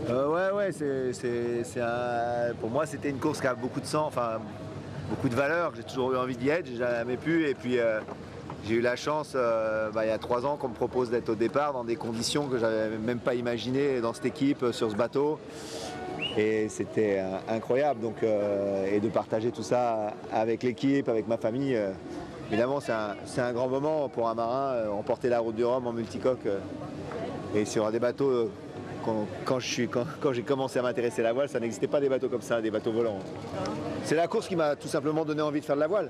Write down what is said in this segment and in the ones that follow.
Ouais, pour moi c'était une course qui a beaucoup de sang, enfin beaucoup de valeur. J'ai toujours eu envie d'y être, j'ai jamais pu. Et puis j'ai eu la chance, il y a 3 ans, qu'on me propose d'être au départ dans des conditions que j'avais même pas imaginées dans cette équipe, sur ce bateau. Et c'était incroyable. Donc, et de partager tout ça avec l'équipe, avec ma famille. Évidemment, c'est un grand moment pour un marin, emporter la route du Rhum en multicoque. Et sur des bateaux, quand j'ai commencé à m'intéresser à la voile, ça n'existait pas des bateaux comme ça, des bateaux volants. C'est la course qui m'a tout simplement donné envie de faire de la voile.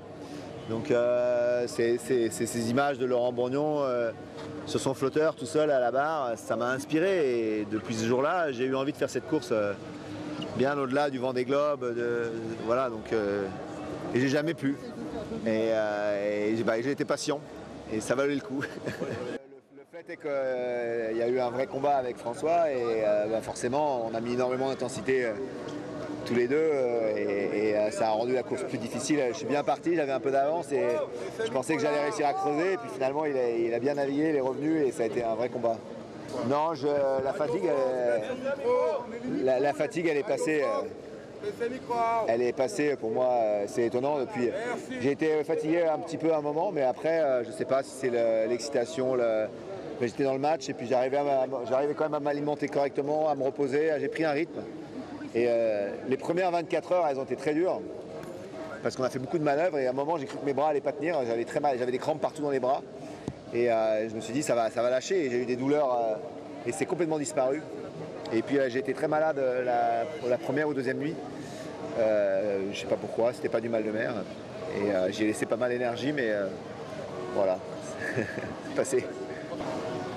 Donc c'est ces images de Laurent Bourgnon sur son flotteur tout seul à la barre, ça m'a inspiré. Et depuis ce jour-là, j'ai eu envie de faire cette course bien au-delà du Vendée Globe. Voilà, donc, et j'ai jamais pu. Et j'ai été patient et ça valait le coup. Le fait est qu'il y a eu un vrai combat avec François et forcément on a mis énormément d'intensité tous les deux et ça a rendu la course plus difficile. Je suis bien parti, j'avais un peu d'avance et je pensais que j'allais réussir à creuser et puis finalement il a bien navigué, il est revenu et ça a été un vrai combat. Non, la fatigue elle est passée. Elle est passée pour moi, c'est étonnant. J'ai été fatigué un petit peu à un moment, mais après je ne sais pas si c'est l'excitation. Mais j'étais dans le match et puis j'arrivais quand même à m'alimenter correctement, à me reposer, j'ai pris un rythme. Et les premières 24 heures, elles ont été très dures parce qu'on a fait beaucoup de manœuvres et à un moment j'ai cru que mes bras allaient pas tenir, j'avais très mal, j'avais des crampes partout dans les bras et je me suis dit ça va lâcher et j'ai eu des douleurs et c'est complètement disparu. Et puis j'ai été très malade la première ou deuxième nuit, je sais pas pourquoi, c'était pas du mal de mer et j'ai laissé pas mal d'énergie mais voilà, c'est passé.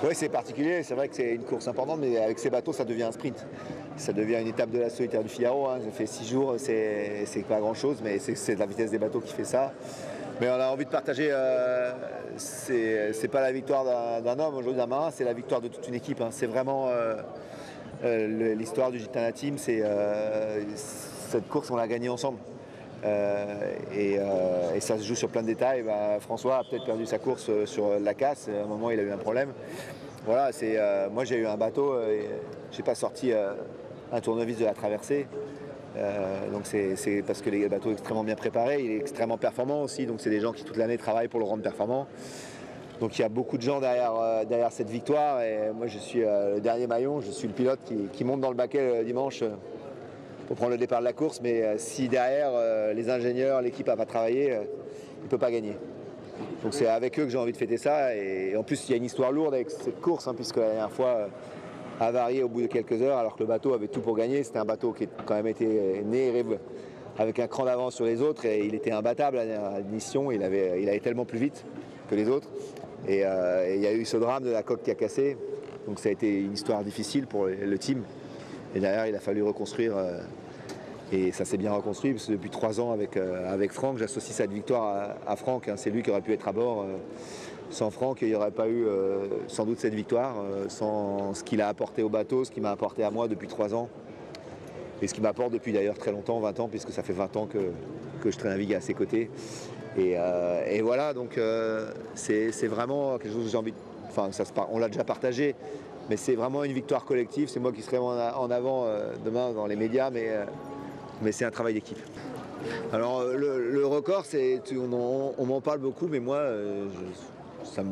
Oui, c'est particulier, c'est vrai que c'est une course importante, mais avec ces bateaux, ça devient un sprint. Ça devient une étape de la solitaire du Figaro. J'ai fait 6 jours, c'est pas grand-chose, mais c'est la vitesse des bateaux qui fait ça. Mais on a envie de partager, c'est pas la victoire d'un homme, aujourd'hui d'un marin, c'est la victoire de toute une équipe. C'est vraiment l'histoire du Gitana Team, cette course, on l'a gagnée ensemble. Et ça se joue sur plein de détails. François a peut-être perdu sa course sur la casse, à un moment il a eu un problème. Voilà, moi j'ai eu un bateau, j'ai pas sorti un tournevis de la traversée. Donc c'est parce que les bateaux sont extrêmement bien préparés, il est extrêmement performant aussi, donc c'est des gens qui toute l'année travaillent pour le rendre performant. Donc il y a beaucoup de gens derrière cette victoire et moi je suis le dernier maillon, je suis le pilote qui monte dans le baquet dimanche pour prendre le départ de la course, mais si derrière les ingénieurs, l'équipe n'a pas travaillé, il ne peut pas gagner. Donc c'est avec eux que j'ai envie de fêter ça. Et en plus, il y a une histoire lourde avec cette course, puisque la dernière fois a varié au bout de quelques heures, alors que le bateau avait tout pour gagner. C'était un bateau qui a quand même été né avec un cran d'avance sur les autres, et il était imbattable à l'émission. Il allait tellement plus vite que les autres. Et il y a eu ce drame de la coque qui a cassé. Donc ça a été une histoire difficile pour le team. Et derrière, il a fallu reconstruire. Et ça s'est bien reconstruit parce que depuis 3 ans avec Franck, j'associe cette victoire à Franck. C'est lui qui aurait pu être à bord. Sans Franck, il n'y aurait pas eu sans doute cette victoire, sans ce qu'il a apporté au bateau, ce qu'il m'a apporté à moi depuis 3 ans. Et ce qu'il m'apporte depuis d'ailleurs très longtemps, 20 ans, puisque ça fait 20 ans que je navigue à ses côtés. Et voilà, donc c'est vraiment quelque chose que j'ai envie de... Enfin, on l'a déjà partagé, mais c'est vraiment une victoire collective. C'est moi qui serai en avant demain dans les médias, mais c'est un travail d'équipe. Alors le record, on m'en parle beaucoup, mais moi,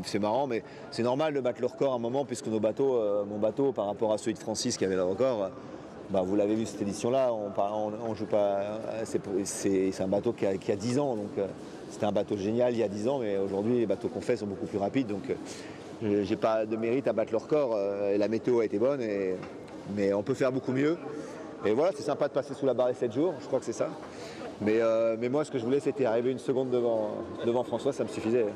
c'est marrant, mais c'est normal de battre le record à un moment, puisque mon bateau, par rapport à celui de Francis qui avait le record, vous l'avez vu cette édition-là, on joue pas. C'est un bateau qui a 10 ans, donc c'était un bateau génial il y a 10 ans, mais aujourd'hui les bateaux qu'on fait sont beaucoup plus rapides, donc j'ai pas de mérite à battre le record. Et la météo a été bonne, mais on peut faire beaucoup mieux. Et voilà, c'est sympa de passer sous la barre les 7 jours, je crois que c'est ça. Mais moi, ce que je voulais, c'était arriver une seconde devant François, ça me suffisait.